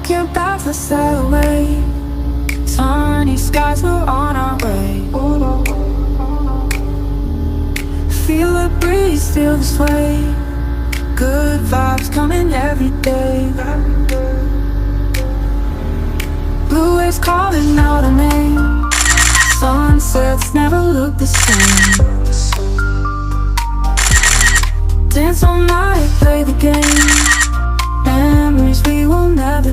Can't pass the sail away. Sunny skies, we're on our way. Feel the breeze, feel the sway. Good vibes coming every day. Blue waves calling out a name. Sunsets never look the same. Dance all night, play the game. Memories we will never